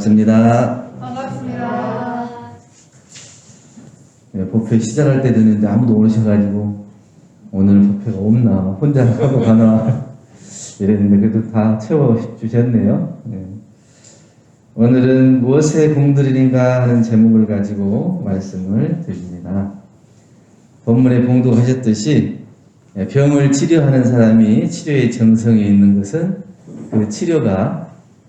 반갑습니다. 반갑습니다. 네, 법회 시작할 때 됐는데 아무도 오셔가지고 오늘 법회가 없나 혼자 하고 가나 이랬는데 그래도 다 채워주셨네요. 네. 오늘은 무엇에 공들이는가 하는 제목을 가지고 말씀을 드립니다. 본문에 봉독하셨듯이 병을 치료하는 사람이 치료의 정성에 있는 것은 그 치료가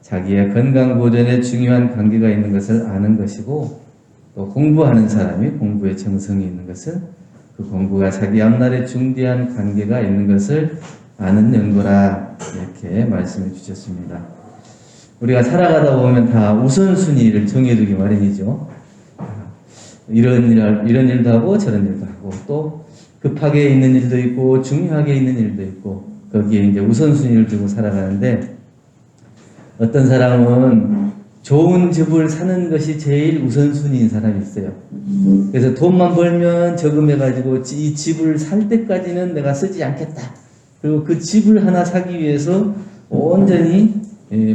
자기의 건강 보존에 중요한 관계가 있는 것을 아는 것이고, 또 공부하는 사람이 공부에 정성이 있는 것은 그 공부가 자기 앞날에 중대한 관계가 있는 것을 아는 연고라, 이렇게 말씀해 주셨습니다. 우리가 살아가다 보면 다 우선순위를 정해두기 마련이죠. 이런 일도 하고 저런 일도 하고, 또 급하게 있는 일도 있고 중요하게 있는 일도 있고, 거기에 이제 우선순위를 두고 살아가는데, 어떤 사람은 좋은 집을 사는 것이 제일 우선순위인 사람이 있어요. 그래서 돈만 벌면 저금해가지고 이 집을 살 때까지는 내가 쓰지 않겠다. 그리고 그 집을 하나 사기 위해서 온전히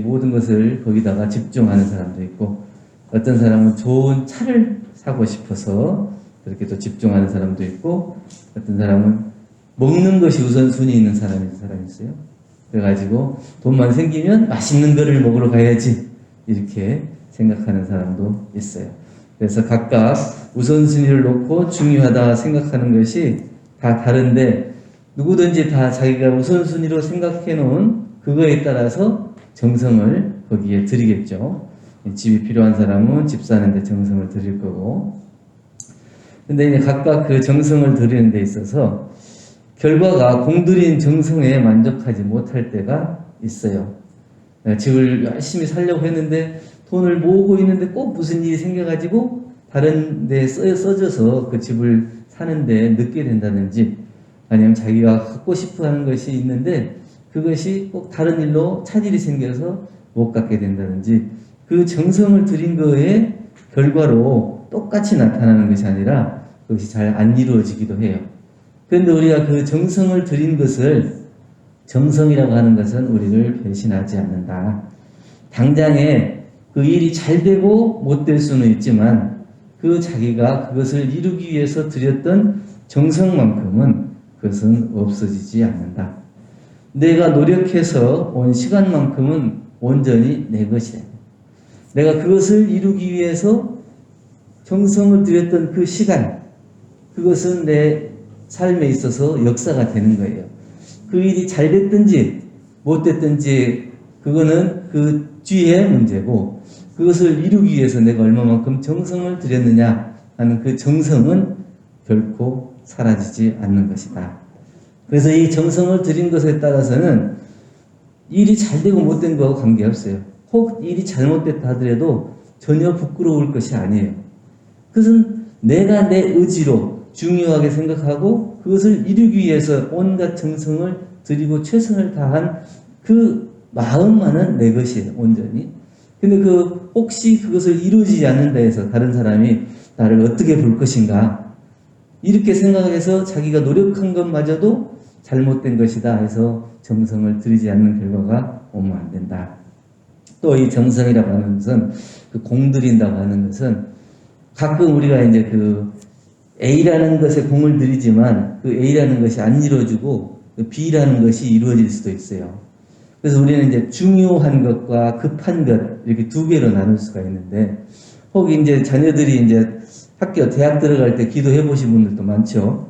모든 것을 거기다가 집중하는 사람도 있고, 어떤 사람은 좋은 차를 사고 싶어서 그렇게 또 집중하는 사람도 있고, 어떤 사람은 먹는 것이 우선순위 있는 사람이 있어요. 그래가지고 돈만 생기면 맛있는 거를 먹으러 가야지 이렇게 생각하는 사람도 있어요. 그래서 각각 우선순위를 놓고 중요하다 생각하는 것이 다 다른데, 누구든지 다 자기가 우선순위로 생각해 놓은 그거에 따라서 정성을 거기에 드리겠죠. 집이 필요한 사람은 집 사는데 정성을 드릴 거고, 근데 이제 각각 그 정성을 드리는 데 있어서 결과가 공들인 정성에 만족하지 못할 때가 있어요. 집을 열심히 살려고 했는데 돈을 모으고 있는데 꼭 무슨 일이 생겨가지고 다른 데 써져서 그 집을 사는데 늦게 된다든지, 아니면 자기가 갖고 싶어 하는 것이 있는데 그것이 꼭 다른 일로 차질이 생겨서 못 갖게 된다든지, 그 정성을 들인 거에 결과로 똑같이 나타나는 것이 아니라 그것이 잘 안 이루어지기도 해요. 그런데 우리가 그 정성을 들인 것을, 정성이라고 하는 것은 우리를 배신하지 않는다. 당장에 그 일이 잘 되고 못 될 수는 있지만 그 자기가 그것을 이루기 위해서 들였던 정성만큼은 그것은 없어지지 않는다. 내가 노력해서 온 시간만큼은 온전히 내 것이다. 내가 그것을 이루기 위해서 정성을 들였던 그 시간, 그것은 내 삶에 있어서 역사가 되는 거예요. 그 일이 잘 됐든지 못 됐든지 그거는 그 뒤의 문제고, 그것을 이루기 위해서 내가 얼마만큼 정성을 들였느냐 하는 그 정성은 결코 사라지지 않는 것이다. 그래서 이 정성을 들인 것에 따라서는 일이 잘 되고 못 된 거하고 관계없어요. 혹 일이 잘못됐다 하더라도 전혀 부끄러울 것이 아니에요. 그것은 내가 내 의지로 중요하게 생각하고 그것을 이루기 위해서 온갖 정성을 들이고 최선을 다한 그 마음만은 내 것이에요, 온전히. 근데 그 혹시 그것을 이루어지지 않는다 해서 다른 사람이 나를 어떻게 볼 것인가, 이렇게 생각해서 자기가 노력한 것마저도 잘못된 것이다 해서 정성을 들이지 않는 결과가 오면 안 된다. 또 이 정성이라고 하는 것은, 그 공들인다고 하는 것은, 가끔 우리가 이제 그 A라는 것에 공을 들이지만 그 A라는 것이 안 이루어지고 그 B라는 것이 이루어질 수도 있어요. 그래서 우리는 이제 중요한 것과 급한 것, 이렇게 두 개로 나눌 수가 있는데, 혹 이제 자녀들이 이제 대학 들어갈 때 기도해 보신 분들도 많죠.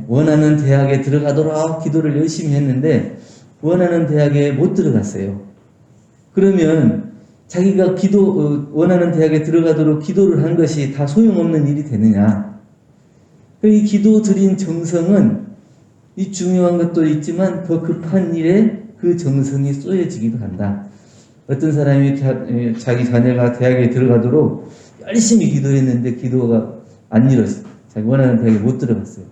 원하는 대학에 들어가도록 기도를 열심히 했는데 원하는 대학에 못 들어갔어요. 그러면 자기가 원하는 대학에 들어가도록 기도를 한 것이 다 소용없는 일이 되느냐? 이 기도 드린 정성은 이 중요한 것도 있지만 더 급한 일에 그 정성이 쏘여지기도 한다. 어떤 사람이 자기 자녀가 대학에 들어가도록 열심히 기도했는데 기도가 안 이루어졌어요. 자기 원하는 대학에 못 들어갔어요.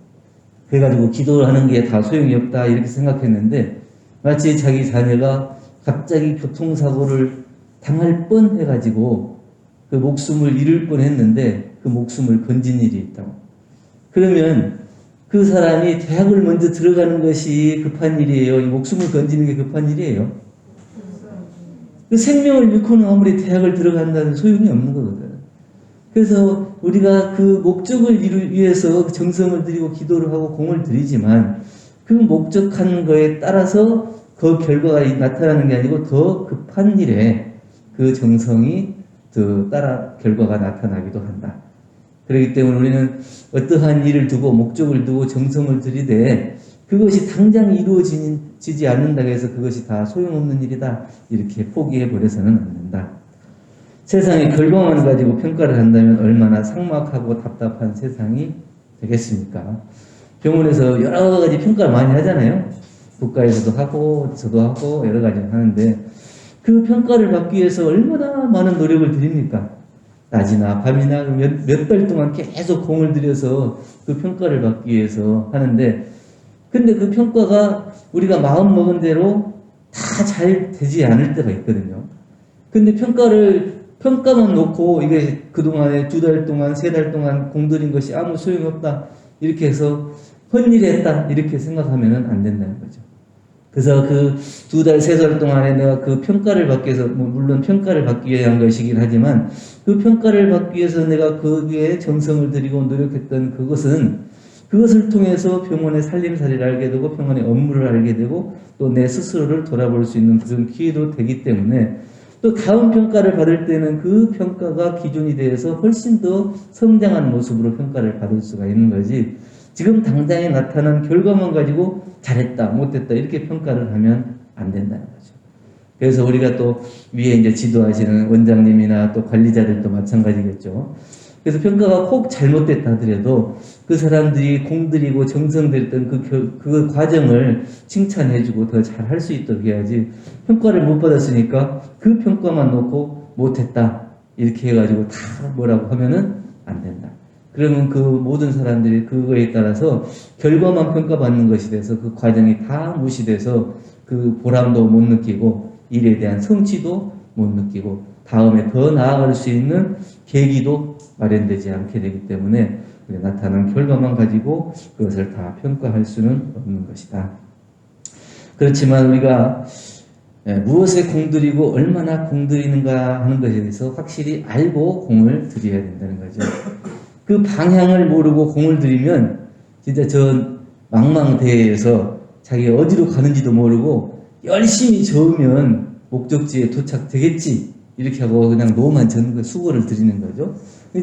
그래가지고 기도를 하는 게 다 소용이 없다 이렇게 생각했는데, 마치 자기 자녀가 갑자기 교통사고를 당할 뻔해가지고 그 목숨을 잃을 뻔했는데 그 목숨을 건진 일이 있다고. 그러면 그 사람이 대학을 먼저 들어가는 것이 급한 일이에요? 이 목숨을 건지는 게 급한 일이에요? 그 생명을 잃고는 아무리 대학을 들어간다는 소용이 없는 거거든. 그래서 우리가 그 목적을 위해서 정성을 들이고 기도를 하고 공을 들이지만 그 목적한 거에 따라서 그 결과가 나타나는 게 아니고 더 급한 일에 그 정성이 더 따라 결과가 나타나기도 한다. 그렇기 때문에 우리는 어떠한 일을 두고 목적을 두고 정성을 들이되 그것이 당장 이루어지지 않는다고 해서 그것이 다 소용없는 일이다. 이렇게 포기해 버려서는 안 된다. 세상의 결과만 가지고 평가를 한다면 얼마나 삭막하고 답답한 세상이 되겠습니까? 병원에서 여러 가지 평가를 많이 하잖아요. 국가에서도 하고 저도 하고 여러 가지 하는데 그 평가를 받기 위해서 얼마나 많은 노력을 드립니까? 낮이나 밤이나 몇 달 동안 계속 공을 들여서 그 평가를 받기 위해서 하는데 근데 그 평가가 우리가 마음 먹은 대로 다 잘 되지 않을 때가 있거든요. 근데 평가만 놓고 이게 그동안에 2달 동안 3달 동안 공들인 것이 아무 소용이 없다 이렇게 해서 헛일했다 이렇게 생각하면 안 된다는 거죠. 그래서 그 2달, 3달 동안에 내가 그 평가를 받기 위해서, 물론 평가를 받기 위한 것이긴 하지만 그 평가를 받기 위해서 내가 거기에 정성을 들이고 노력했던 그것을 통해서 병원의 살림살이를 알게 되고 병원의 업무를 알게 되고 또 내 스스로를 돌아볼 수 있는 그런 기회도 되기 때문에 또 다음 평가를 받을 때는 그 평가가 기준이 되어서 훨씬 더 성장한 모습으로 평가를 받을 수가 있는 거지 지금 당장에 나타난 결과만 가지고 잘했다, 못했다 이렇게 평가를 하면 안 된다는 거죠. 그래서 우리가 또 위에 이제 지도하시는 원장님이나 또 관리자들도 마찬가지겠죠. 그래서 평가가 꼭 잘못됐다 하더라도 그 사람들이 공들이고 정성들였던 그 과정을 칭찬해주고 더 잘할 수 있도록 해야지 평가를 못 받았으니까 그 평가만 놓고 못했다 이렇게 해가지고 다 뭐라고 하면은 안 된다. 그러면 그 모든 사람들이 그거에 따라서 결과만 평가받는 것이 돼서 그 과정이 다 무시돼서 그 보람도 못 느끼고 일에 대한 성취도 못 느끼고 다음에 더 나아갈 수 있는 계기도 마련되지 않게 되기 때문에 나타난 결과만 가지고 그것을 다 평가할 수는 없는 것이다. 그렇지만 우리가 무엇에 공들이고 얼마나 공들이는가 하는 것에 대해서 확실히 알고 공을 들여야 된다는 거죠. 그 방향을 모르고 공을 들이면 진짜 저 망망대해에서 자기가 어디로 가는지도 모르고 열심히 저으면 목적지에 도착되겠지 이렇게 하고 그냥 노만 저는 거 수고를 들이는 거죠.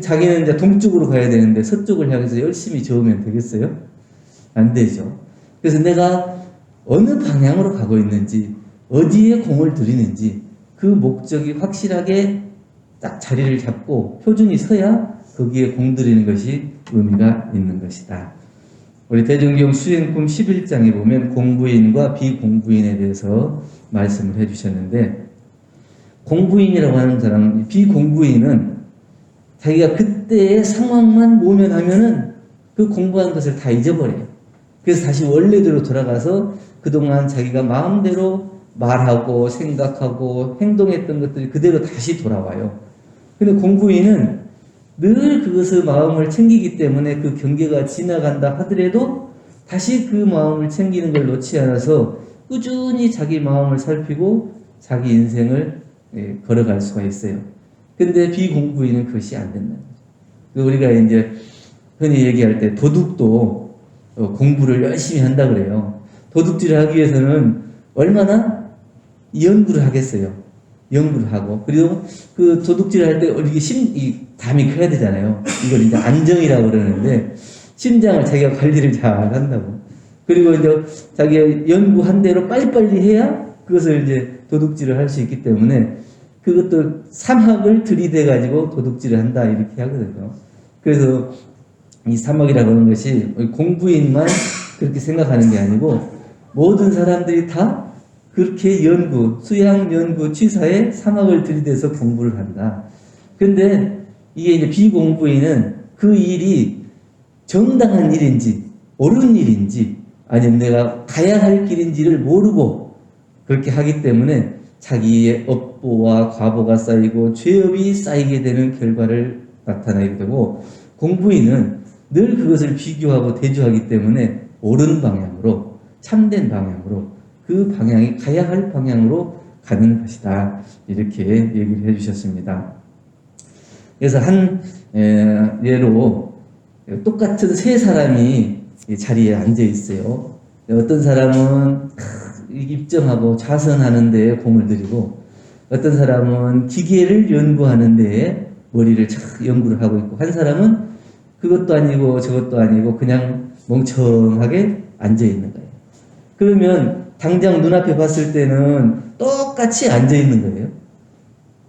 자기는 이제 동쪽으로 가야 되는데 서쪽을 향해서 열심히 저으면 되겠어요? 안 되죠. 그래서 내가 어느 방향으로 가고 있는지 어디에 공을 들이는지 그 목적이 확실하게 딱 자리를 잡고 표준이 서야 거기에 공들이는 것이 의미가 있는 것이다. 우리 대종경 수행품 11장에 보면 공부인과 비공부인에 대해서 말씀을 해주셨는데 공부인이라고 하는 사람, 비공부인은 자기가 그때의 상황만 모면하면은 그 공부한 것을 다 잊어버려요. 그래서 다시 원래대로 돌아가서 그동안 자기가 마음대로 말하고 생각하고 행동했던 것들이 그대로 다시 돌아와요. 근데 공부인은 늘 그것을 마음을 챙기기 때문에 그 경계가 지나간다 하더라도 다시 그 마음을 챙기는 걸 놓지 않아서 꾸준히 자기 마음을 살피고 자기 인생을 걸어갈 수가 있어요. 근데 비공부인은 그것이 안 된다는 거죠. 우리가 이제 흔히 얘기할 때 도둑도 공부를 열심히 한다 그래요. 도둑질을 하기 위해서는 얼마나 연구를 하겠어요. 연구를 하고 그리고 그 도둑질을 할 때 이게 담이 커야 되잖아요. 이걸 이제 안정이라고 그러는데 심장을 자기가 관리를 잘 한다고. 그리고 이제 자기가 연구한 대로 빨리빨리 해야 그것을 이제 도둑질을 할 수 있기 때문에 그것도 사막을 들이대 가지고 도둑질을 한다 이렇게 하거든요. 그래서 이 사막이라고 하는 것이 공부인만 그렇게 생각하는 게 아니고 모든 사람들이 다 그렇게 수양 연구 취사에 사막을 들이대서 공부를 한다. 근데 이게 이제 비공부인은 그 일이 정당한 일인지 옳은 일인지 아니면 내가 가야 할 길인지를 모르고 그렇게 하기 때문에 자기의 업보와 과보가 쌓이고 죄업이 쌓이게 되는 결과를 나타내게 되고 공부인은 늘 그것을 비교하고 대조하기 때문에 옳은 방향으로 참된 방향으로 그 방향이 가야 할 방향으로 가는 것이다. 이렇게 얘기를 해주셨습니다. 그래서 한 예로 똑같은 세 사람이 자리에 앉아 있어요. 어떤 사람은 입정하고 자선하는 데에 공을 들이고, 어떤 사람은 기계를 연구하는 데에 머리를 착 연구를 하고 있고, 한 사람은 그것도 아니고 저것도 아니고 그냥 멍청하게 앉아 있는 거예요. 그러면 당장 눈앞에 봤을 때는 똑같이 앉아 있는 거예요.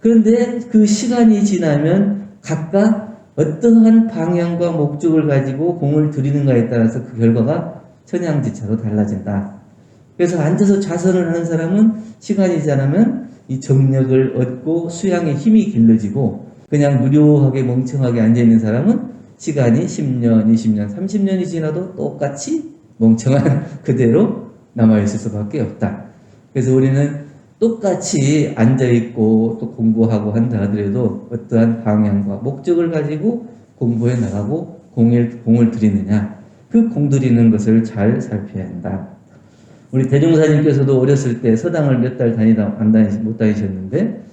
그런데 그 시간이 지나면 각각 어떠한 방향과 목적을 가지고 공을 들이는가에 따라서 그 결과가 천양지차로 달라진다. 그래서 앉아서 자선을 하는 사람은 시간이 지나면 이 정력을 얻고 수양의 힘이 길러지고, 그냥 무료하게 멍청하게 앉아있는 사람은 시간이 10년, 20년, 30년이 지나도 똑같이 멍청한 그대로 남아있을 수밖에 없다. 그래서 우리는 똑같이 앉아있고 또 공부하고 한다 하더라도 어떠한 방향과 목적을 가지고 공부해 나가고 공을 들이느냐, 그 공들이는 것을 잘 살펴야 한다. 우리 대종사님께서도 어렸을 때 서당을 몇 달 못 다니셨는데,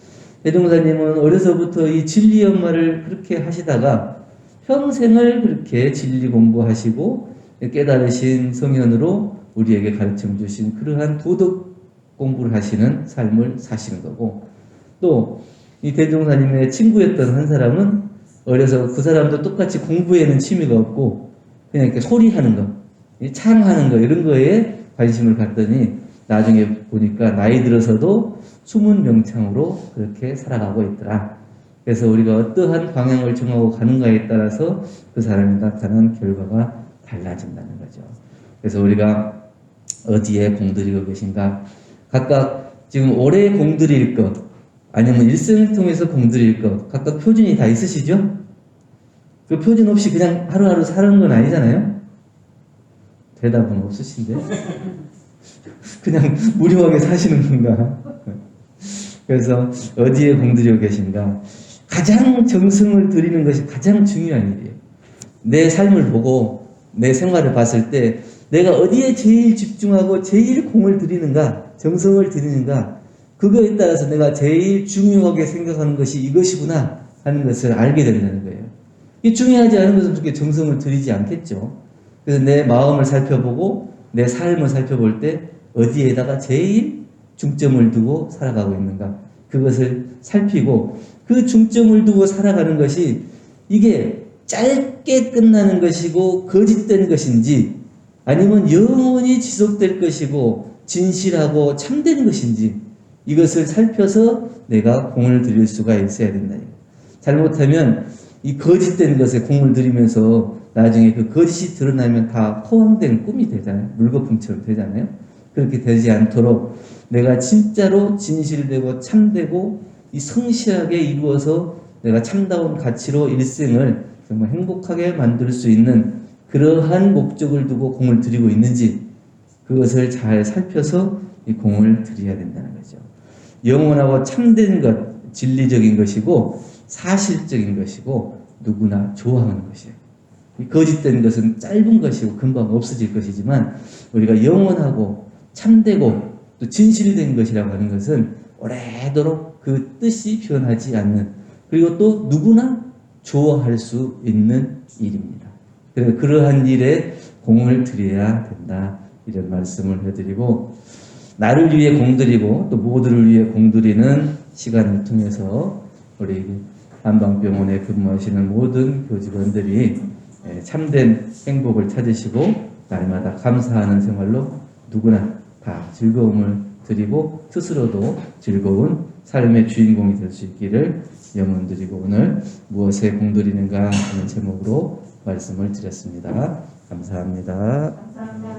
대종사님은 어려서부터 이 진리 연마를 그렇게 하시다가 평생을 그렇게 진리 공부하시고 깨달으신 성현으로 우리에게 가르쳐 주신 그러한 도덕 공부를 하시는 삶을 사시는 거고, 또 이 대종사님의 친구였던 한 사람은 어려서 그 사람도 똑같이 공부에는 취미가 없고 그냥 이렇게 소리하는 거, 창하는 거, 이런 거에 관심을 갖더니 나중에 보니까 나이 들어서도 숨은 명창으로 그렇게 살아가고 있더라. 그래서 우리가 어떠한 방향을 정하고 가는가에 따라서 그 사람이 나타난 결과가 달라진다는 거죠. 그래서 우리가 어디에 공들이고 계신가, 각각 지금 올해 공들일 것 아니면 일생을 통해서 공들일 것, 각각 표준이 다 있으시죠? 그 표준 없이 그냥 하루하루 사는 건 아니잖아요? 대답은 없으신데? 그냥 무료하게 사시는 건가? 그래서 어디에 공들이고 계신가? 가장 정성을 들이는 것이 가장 중요한 일이에요. 내 삶을 보고 내 생활을 봤을 때 내가 어디에 제일 집중하고 제일 공을 들이는가, 정성을 들이는가, 그거에 따라서 내가 제일 중요하게 생각하는 것이 이것이구나 하는 것을 알게 된다는 거예요. 이게 중요하지 않은 것은 그렇게 정성을 들이지 않겠죠. 그래서 내 마음을 살펴보고 내 삶을 살펴볼 때 어디에다가 제일 중점을 두고 살아가고 있는가, 그것을 살피고 그 중점을 두고 살아가는 것이 이게 짧게 끝나는 것이고 거짓된 것인지, 아니면 영원히 지속될 것이고 진실하고 참된 것인지, 이것을 살펴서 내가 공을 들일 수가 있어야 된다. 잘못하면 이 거짓된 것에 공을 들이면서 나중에 그 거짓이 드러나면 다 포함된 꿈이 되잖아요. 물거품처럼 되잖아요. 그렇게 되지 않도록 내가 진짜로 진실되고 참되고 이 성실하게 이루어서 내가 참다운 가치로 일생을 정말 행복하게 만들 수 있는 그러한 목적을 두고 공을 들이고 있는지, 그것을 잘 살펴서 이 공을 들여야 된다는 거죠. 영원하고 참된 것, 진리적인 것이고 사실적인 것이고 누구나 좋아하는 것이에요. 이 거짓된 것은 짧은 것이고 금방 없어질 것이지만, 우리가 영원하고 참되고 또 진실된 것이라고 하는 것은 오래도록 그 뜻이 변하지 않는, 그리고 또 누구나 좋아할 수 있는 일입니다. 그래서 그러한 일에 공을 들여야 된다, 이런 말씀을 해드리고, 나를 위해 공들이고 또 모두를 위해 공들이는 시간을 통해서 우리 한방병원에 근무하시는 모든 교직원들이 참된 행복을 찾으시고 날마다 감사하는 생활로 누구나 다 즐거움을 드리고 스스로도 즐거운 삶의 주인공이 될 수 있기를 염원드리고, 오늘 무엇에 공들이는가 하는 제목으로 말씀을 드렸습니다. 감사합니다. 감사합니다.